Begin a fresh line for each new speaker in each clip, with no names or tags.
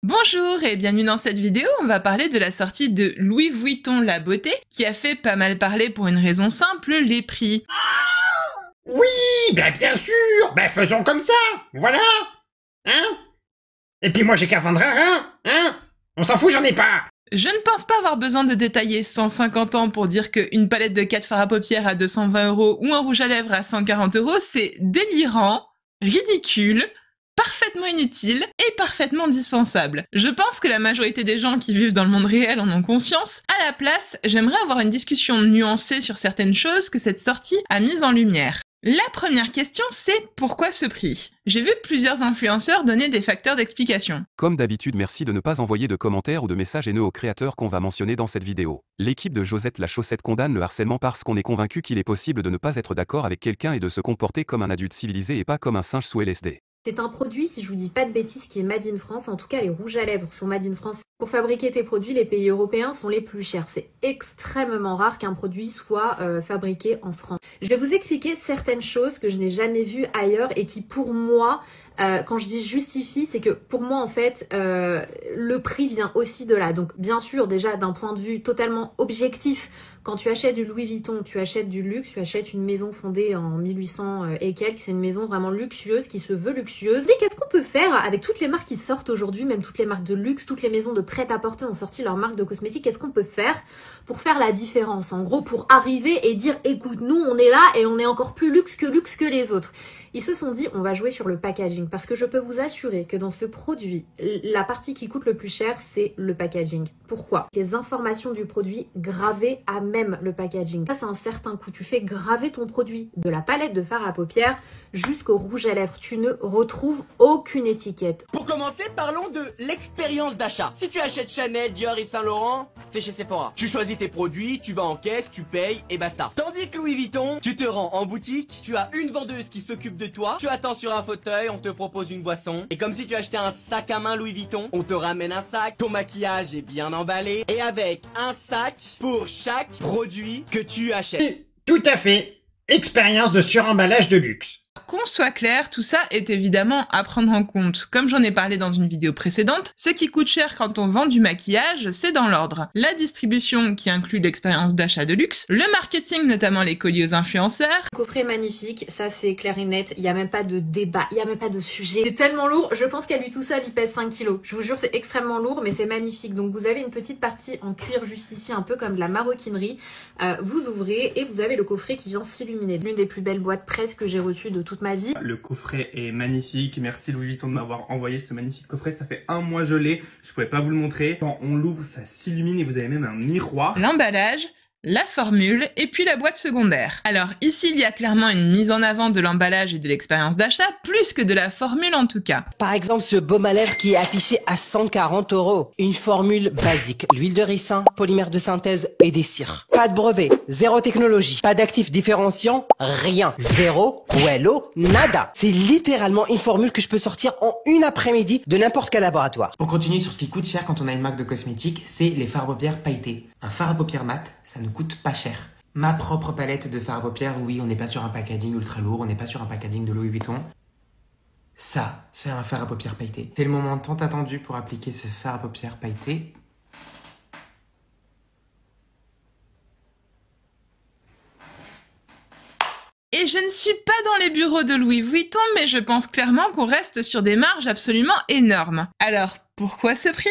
Bonjour et bienvenue dans cette vidéo, on va parler de la sortie de Louis Vuitton La Beauté, qui a fait pas mal parler pour une raison simple, les prix.
Oui, bien sûr, faisons comme ça, voilà, hein. Et puis moi j'ai qu'à vendre un rein, hein. On s'en fout, j'en ai pas.
Je ne pense pas avoir besoin de détailler 150 ans pour dire qu'une palette de 4 fards à paupières à 220 € ou un rouge à lèvres à 140 €, c'est délirant, ridicule, parfaitement inutile et parfaitement dispensable. Je pense que la majorité des gens qui vivent dans le monde réel en ont conscience. À la place, j'aimerais avoir une discussion nuancée sur certaines choses que cette sortie a mises en lumière. La première question, c'est pourquoi ce prix? J'ai vu plusieurs influenceurs donner des facteurs d'explication.
Comme d'habitude, merci de ne pas envoyer de commentaires ou de messages haineux aux créateurs qu'on va mentionner dans cette vidéo. L'équipe de Josette la Chaussette condamne le harcèlement parce qu'on est convaincu qu'il est possible de ne pas être d'accord avec quelqu'un et de se comporter comme un adulte civilisé et pas comme un singe sous LSD.
C'est un produit, si je vous dis pas de bêtises, qui est made in France. En tout cas, les rouges à lèvres sont made in France. Pour fabriquer tes produits, les pays européens sont les plus chers. C'est extrêmement rare qu'un produit soit fabriqué en France. Je vais vous expliquer certaines choses que je n'ai jamais vues ailleurs et qui, pour moi, quand je dis justifie, c'est que pour moi, en fait, le prix vient aussi de là. Donc, bien sûr, déjà, d'un point de vue totalement objectif, quand tu achètes du Louis Vuitton, tu achètes du luxe, tu achètes une maison fondée en 1800 et quelques, c'est une maison vraiment luxueuse, qui se veut luxueuse. Et qu'est-ce qu'on peut faire avec toutes les marques qui sortent aujourd'hui, même toutes les marques de luxe, toutes les maisons de prêt-à-porter ont sorti leur marque de cosmétiques, qu'est-ce qu'on peut faire pour faire la différence? En gros, pour arriver et dire, écoute, nous, on est là et on est encore plus luxe que les autres. Ils se sont dit, on va jouer sur le packaging, parce que je peux vous assurer que dans ce produit, la partie qui coûte le plus cher, c'est le packaging. Pourquoi? Les informations du produit gravées à même le packaging. Ça, c'est un certain coût. Tu fais graver ton produit de la palette de fard à paupières jusqu'au rouge à lèvres. Tu ne retrouves aucune étiquette.
Pour commencer, parlons de l'expérience d'achat. Si tu achètes Chanel, Dior, Yves Saint Laurent, c'est chez Sephora. Tu choisis tes produits, tu vas en caisse, tu payes et basta. Tandis que Louis Vuitton, tu te rends en boutique, tu as une vendeuse qui s'occupe de toi, tu attends sur un fauteuil, on te propose une boisson. Et comme si tu achetais un sac à main Louis Vuitton, on te ramène un sac, ton maquillage est bien emballé et avec un sac pour chaque produit que tu achètes.
Oui, tout à fait. Expérience de suremballage de luxe.
Qu'on soit clair, tout ça est évidemment à prendre en compte. Comme j'en ai parlé dans une vidéo précédente, ce qui coûte cher quand on vend du maquillage, c'est dans l'ordre. La distribution qui inclut l'expérience d'achat de luxe, le marketing, notamment les colis aux influenceurs.
Coffret magnifique, ça c'est clair et net, il n'y a même pas de débat, il n'y a même pas de sujet. C'est tellement lourd, je pense qu'à lui tout seul il pèse 5 kilos. Je vous jure, c'est extrêmement lourd, mais c'est magnifique. Donc vous avez une petite partie en cuir juste ici, un peu comme de la maroquinerie. Vous ouvrez et vous avez le coffret qui vient s'illuminer. L'une des plus belles boîtes presse que j'ai reçues de toute ma vie.
Le coffret est magnifique, merci Louis Vuitton de m'avoir envoyé ce magnifique coffret, ça fait un mois je l'ai, je pouvais pas vous le montrer. Quand on l'ouvre, ça s'illumine et vous avez même un miroir.
L'emballage, la formule et puis la boîte secondaire. Alors ici, il y a clairement une mise en avant de l'emballage et de l'expérience d'achat, plus que de la formule en tout cas.
Par exemple, ce baume à lèvres qui est affiché à 140 €. Une formule basique, l'huile de ricin, polymère de synthèse et des cires. Pas de brevet, zéro technologie, pas d'actifs différenciants, rien. Zéro, wello, nada. C'est littéralement une formule que je peux sortir en une après-midi de n'importe quel laboratoire.
On continue sur ce qui coûte cher quand on a une marque de cosmétiques, c'est les fards à paupières pailletés. Un fard à paupières mat, ça ne coûte pas cher. Ma propre palette de fard à paupières, oui, on n'est pas sur un packaging ultra lourd, on n'est pas sur un packaging de Louis Vuitton. Ça, c'est un fard à paupières pailleté. C'est le moment tant attendu pour appliquer ce fard à paupières pailleté.
Et je ne suis pas dans les bureaux de Louis Vuitton, mais je pense clairement qu'on reste sur des marges absolument énormes. Alors, pourquoi ce prix ?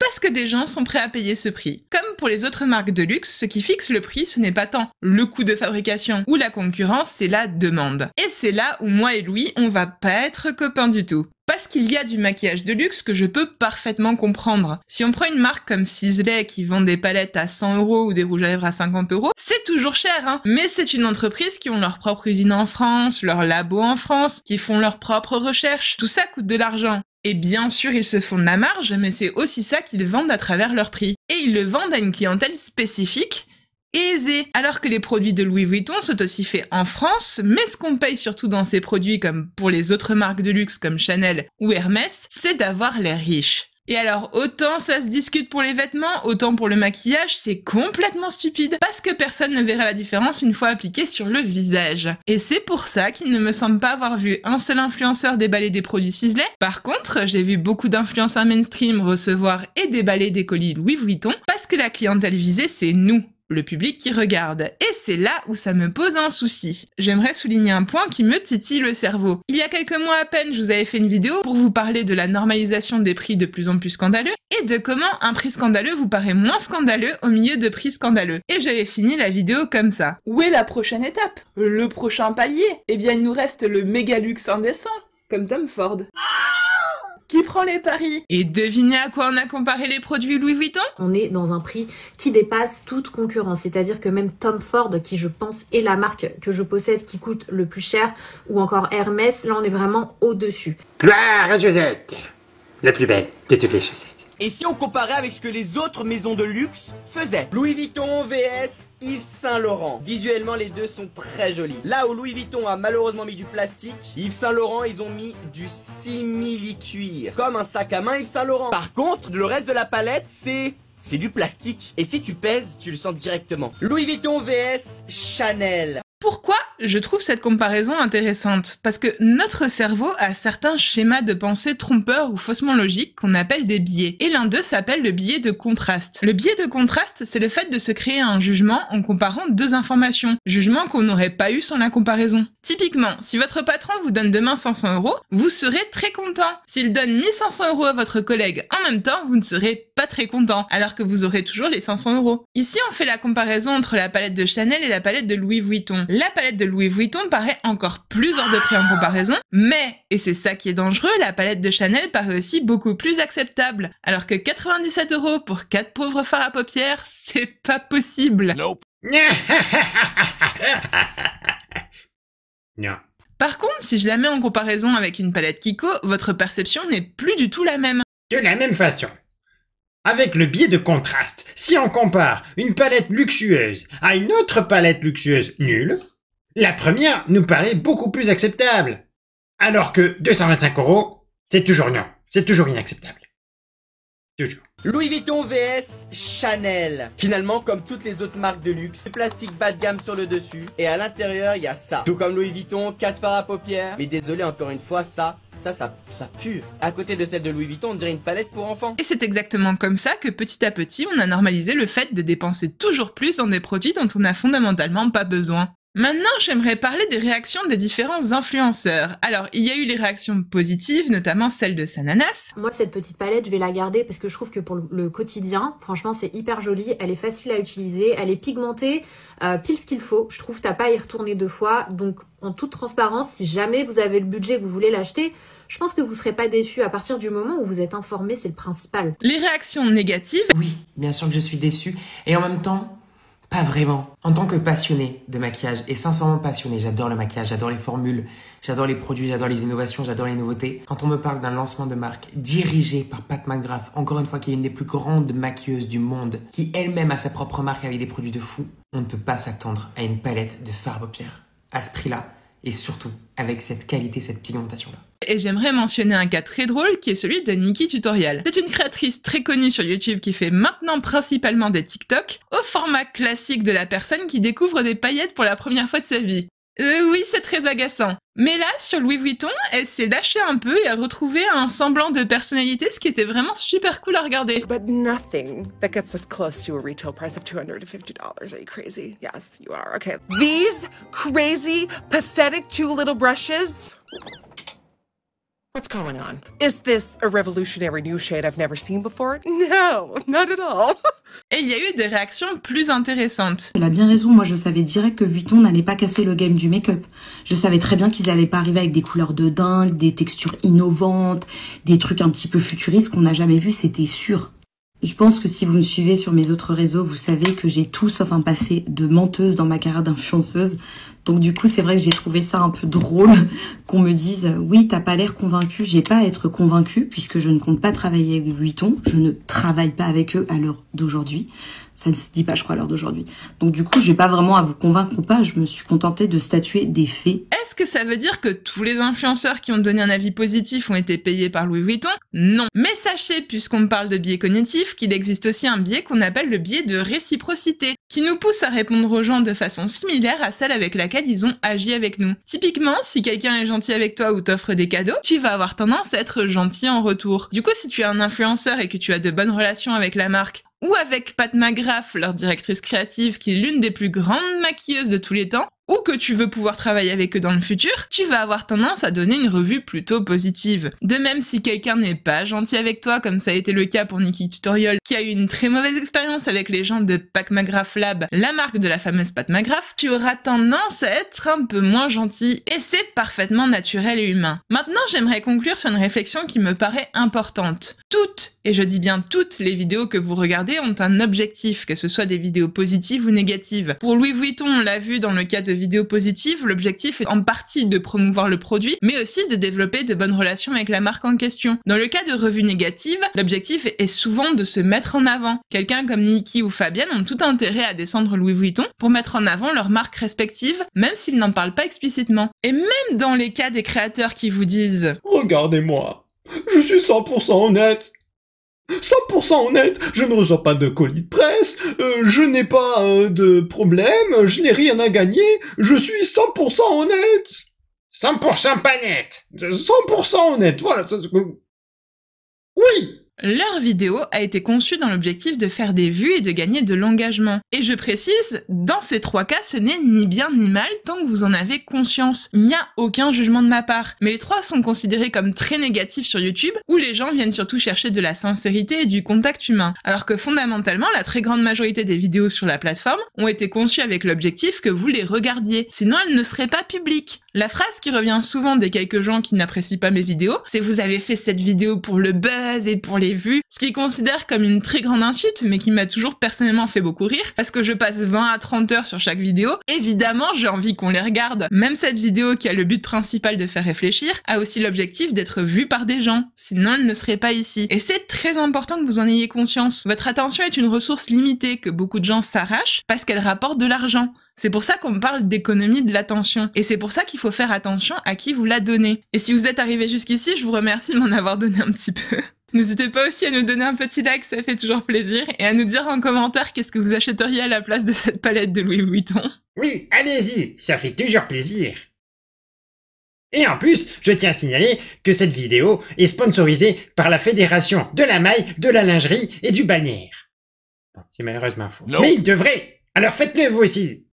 Parce que des gens sont prêts à payer ce prix. Comme pour les autres marques de luxe, ce qui fixe le prix, ce n'est pas tant le coût de fabrication ou la concurrence, c'est la demande. Et c'est là où moi et Louis, on va pas être copains du tout. Parce qu'il y a du maquillage de luxe que je peux parfaitement comprendre. Si on prend une marque comme Sisley qui vend des palettes à 100 € ou des rouges à lèvres à 50 €, c'est toujours cher, hein. Mais c'est une entreprise qui ont leur propre usine en France, leur labo en France, qui font leurs propres recherches. Tout ça coûte de l'argent. Et bien sûr, ils se font de la marge, mais c'est aussi ça qu'ils vendent à travers leur prix. Et ils le vendent à une clientèle spécifique et aisée. Alors que les produits de Louis Vuitton sont aussi faits en France, mais ce qu'on paye surtout dans ces produits, comme pour les autres marques de luxe comme Chanel ou Hermès, c'est d'avoir l'air riche. Et alors, autant ça se discute pour les vêtements, autant pour le maquillage, c'est complètement stupide. Parce que personne ne verra la différence une fois appliquée sur le visage. Et c'est pour ça qu'il ne me semble pas avoir vu un seul influenceur déballer des produits ciselés. Par contre, j'ai vu beaucoup d'influenceurs mainstream recevoir et déballer des colis Louis Vuitton, parce que la clientèle visée, c'est nous, le public qui regarde. Et c'est là où ça me pose un souci. J'aimerais souligner un point qui me titille le cerveau. Il y a quelques mois à peine, je vous avais fait une vidéo pour vous parler de la normalisation des prix de plus en plus scandaleux et de comment un prix scandaleux vous paraît moins scandaleux au milieu de prix scandaleux. Et j'avais fini la vidéo comme ça. Où est la prochaine étape? Le prochain palier? Eh bien, il nous reste le méga luxe indécent, comme Tom Ford. Qui prend les paris? Et devinez à quoi on a comparé les produits Louis Vuitton?
On est dans un prix qui dépasse toute concurrence, c'est-à-dire que même Tom Ford, qui je pense est la marque que je possède qui coûte le plus cher, ou encore Hermès, là on est vraiment au-dessus.
Gloire à Josette, la plus belle de toutes les chaussettes.
Et si on comparait avec ce que les autres maisons de luxe faisaient? Louis Vuitton vs Yves Saint Laurent. Visuellement, les deux sont très jolis. Là où Louis Vuitton a malheureusement mis du plastique, Yves Saint Laurent, ils ont mis du simili-cuir. Comme un sac à main Yves Saint Laurent. Par contre, le reste de la palette, c'est du plastique. Et si tu pèses, tu le sens directement. Louis Vuitton vs Chanel.
Pourquoi je trouve cette comparaison intéressante? Parce que notre cerveau a certains schémas de pensée trompeurs ou faussement logiques qu'on appelle des biais. Et l'un d'eux s'appelle le biais de contraste. Le biais de contraste, c'est le fait de se créer un jugement en comparant deux informations. Jugement qu'on n'aurait pas eu sans la comparaison. Typiquement, si votre patron vous donne demain 500 €, vous serez très content. S'il donne 1500 € à votre collègue en même temps, vous ne serez pas très content, alors que vous aurez toujours les 500 €. Ici, on fait la comparaison entre la palette de Chanel et la palette de Louis Vuitton. La palette de Louis Vuitton paraît encore plus hors de prix en comparaison, mais, et c'est ça qui est dangereux, la palette de Chanel paraît aussi beaucoup plus acceptable. Alors que 97 € pour 4 pauvres fards à paupières, c'est pas possible.
Nope. Non.
Par contre, si je la mets en comparaison avec une palette Kiko, votre perception n'est plus du tout la même.
De la même façon. Avec le biais de contraste, si on compare une palette luxueuse à une autre palette luxueuse nulle, la première nous paraît beaucoup plus acceptable. Alors que 225 €, c'est toujours non, c'est toujours inacceptable. Toujours.
Louis Vuitton vs Chanel. Finalement, comme toutes les autres marques de luxe, plastique bas de gamme sur le dessus, et à l'intérieur, il y a ça. Tout comme Louis Vuitton, 4 fards à paupières. Mais désolé, encore une fois, ça pue. À côté de celle de Louis Vuitton, on dirait une palette pour enfants.
Et c'est exactement comme ça que petit à petit, on a normalisé le fait de dépenser toujours plus dans des produits dont on n'a fondamentalement pas besoin. Maintenant, j'aimerais parler des réactions des différents influenceurs. Alors, il y a eu les réactions positives, notamment celle de Sananas.
Moi, cette petite palette, je vais la garder parce que je trouve que pour le quotidien, franchement, c'est hyper joli. Elle est facile à utiliser, elle est pigmentée, pile ce qu'il faut. Je trouve que t'as pas à y retourner deux fois. Donc, en toute transparence, si jamais vous avez le budget que vous voulez l'acheter, je pense que vous serez pas déçus à partir du moment où vous êtes informé, c'est le principal.
Les réactions négatives.
Oui, bien sûr que je suis déçue. Et en même temps, pas vraiment. En tant que passionné de maquillage, et sincèrement passionné, j'adore le maquillage, j'adore les formules, j'adore les produits, j'adore les innovations, j'adore les nouveautés. Quand on me parle d'un lancement de marque dirigé par Pat McGrath, encore une fois qui est une des plus grandes maquilleuses du monde, qui elle-même a sa propre marque avec des produits de fou, on ne peut pas s'attendre à une palette de fards à paupières à ce prix-là, et surtout avec cette qualité, cette pigmentation-là.
Et j'aimerais mentionner un cas très drôle qui est celui de Nikki Tutorial. C'est une créatrice très connue sur YouTube qui fait maintenant principalement des TikTok au format classique de la personne qui découvre des paillettes pour la première fois de sa vie. Oui, c'est très agaçant. Mais là, sur Louis Vuitton, elle s'est lâchée un peu et a retrouvé un semblant de personnalité, ce qui était vraiment super cool à regarder.
But nothing that gets us close to a retail price of $250. Are you crazy? Yes, you are. Okay. These crazy, pathetic 2 little brushes? What's going on? Is this a revolutionary new shade I've never seen before? No, not at all.
Et il y a eu des réactions plus intéressantes.
Elle a bien raison, moi je savais direct que Vuitton n'allait pas casser le game du make-up. Je savais très bien qu'ils allaient pas arriver avec des couleurs de dingue, des textures innovantes, des trucs un petit peu futuristes qu'on n'a jamais vu, c'était sûr. Je pense que si vous me suivez sur mes autres réseaux, vous savez que j'ai tout sauf un passé de menteuse dans ma carrière d'influenceuse. Donc du coup, c'est vrai que j'ai trouvé ça un peu drôle qu'on me dise « Oui, t'as pas l'air convaincu ». J'ai pas à être convaincue puisque je ne compte pas travailler avec Louis Vuitton. Je ne travaille pas avec eux à l'heure d'aujourd'hui. Ça ne se dit pas, je crois, à l'heure d'aujourd'hui. Donc du coup, j'ai pas vraiment à vous convaincre ou pas. Je me suis contentée de statuer des faits.
Est-ce que ça veut dire que tous les influenceurs qui ont donné un avis positif ont été payés par Louis Vuitton? Non. Mais sachez, puisqu'on parle de biais cognitifs, qu'il existe aussi un biais qu'on appelle le biais de réciprocité, qui nous pousse à répondre aux gens de façon similaire à celle avec laquelle ils ont agi avec nous. Typiquement, si quelqu'un est gentil avec toi ou t'offre des cadeaux, tu vas avoir tendance à être gentil en retour. Du coup, si tu es un influenceur et que tu as de bonnes relations avec la marque, ou avec Pat McGrath, leur directrice créative, qui est l'une des plus grandes maquilleuses de tous les temps, ou que tu veux pouvoir travailler avec eux dans le futur, tu vas avoir tendance à donner une revue plutôt positive. De même, si quelqu'un n'est pas gentil avec toi, comme ça a été le cas pour Nikki Tutorial, qui a eu une très mauvaise expérience avec les gens de Pat McGrath Lab, la marque de la fameuse Pat McGrath, tu auras tendance à être un peu moins gentil, et c'est parfaitement naturel et humain. Maintenant, j'aimerais conclure sur une réflexion qui me paraît importante. Toutes, et je dis bien toutes, les vidéos que vous regardez ont un objectif, que ce soit des vidéos positives ou négatives. Pour Louis Vuitton, on l'a vu dans le cas de vidéos positives, l'objectif est en partie de promouvoir le produit, mais aussi de développer de bonnes relations avec la marque en question. Dans le cas de revues négatives, l'objectif est souvent de se mettre en avant. Quelqu'un comme Nikki ou Fabienne ont tout intérêt à descendre Louis Vuitton pour mettre en avant leurs marques respectives, même s'ils n'en parlent pas explicitement. Et même dans les cas des créateurs qui vous disent «
Regardez-moi, je suis 100% honnête. 100% honnête, je ne reçois pas de colis de presse, je n'ai pas de problème, je n'ai rien à gagner, je suis 100% honnête. 100% pas net. 100% honnête, voilà. Oui.
Leur vidéo a été conçue dans l'objectif de faire des vues et de gagner de l'engagement. Et je précise, dans ces trois cas, ce n'est ni bien ni mal tant que vous en avez conscience. Il n'y a aucun jugement de ma part. Mais les trois sont considérés comme très négatifs sur YouTube, où les gens viennent surtout chercher de la sincérité et du contact humain. Alors que fondamentalement, la très grande majorité des vidéos sur la plateforme ont été conçues avec l'objectif que vous les regardiez. Sinon, elles ne seraient pas publiques. La phrase qui revient souvent des quelques gens qui n'apprécient pas mes vidéos, c'est « vous avez fait cette vidéo pour le buzz et pour les vues », ce qu'ils considèrent comme une très grande insulte, mais qui m'a toujours personnellement fait beaucoup rire, parce que je passe 20 à 30 heures sur chaque vidéo. Évidemment, j'ai envie qu'on les regarde. Même cette vidéo qui a le but principal de faire réfléchir, a aussi l'objectif d'être vue par des gens, sinon elle ne serait pas ici. Et c'est très important que vous en ayez conscience. Votre attention est une ressource limitée que beaucoup de gens s'arrachent, parce qu'elle rapporte de l'argent. C'est pour ça qu'on parle d'économie de l'attention. Et c'est pour ça qu'il faut faire attention à qui vous la donnez. Et si vous êtes arrivé jusqu'ici, je vous remercie de m'en avoir donné un petit peu. N'hésitez pas aussi à nous donner un petit like, ça fait toujours plaisir, et à nous dire en commentaire qu'est-ce que vous achèteriez à la place de cette palette de Louis Vuitton.
Oui, allez-y, ça fait toujours plaisir. Et en plus, je tiens à signaler que cette vidéo est sponsorisée par la Fédération de la maille, de la lingerie et du balnéaire. Bon, c'est malheureusement faux. Non. Mais il devrait. Alors faites-le vous aussi.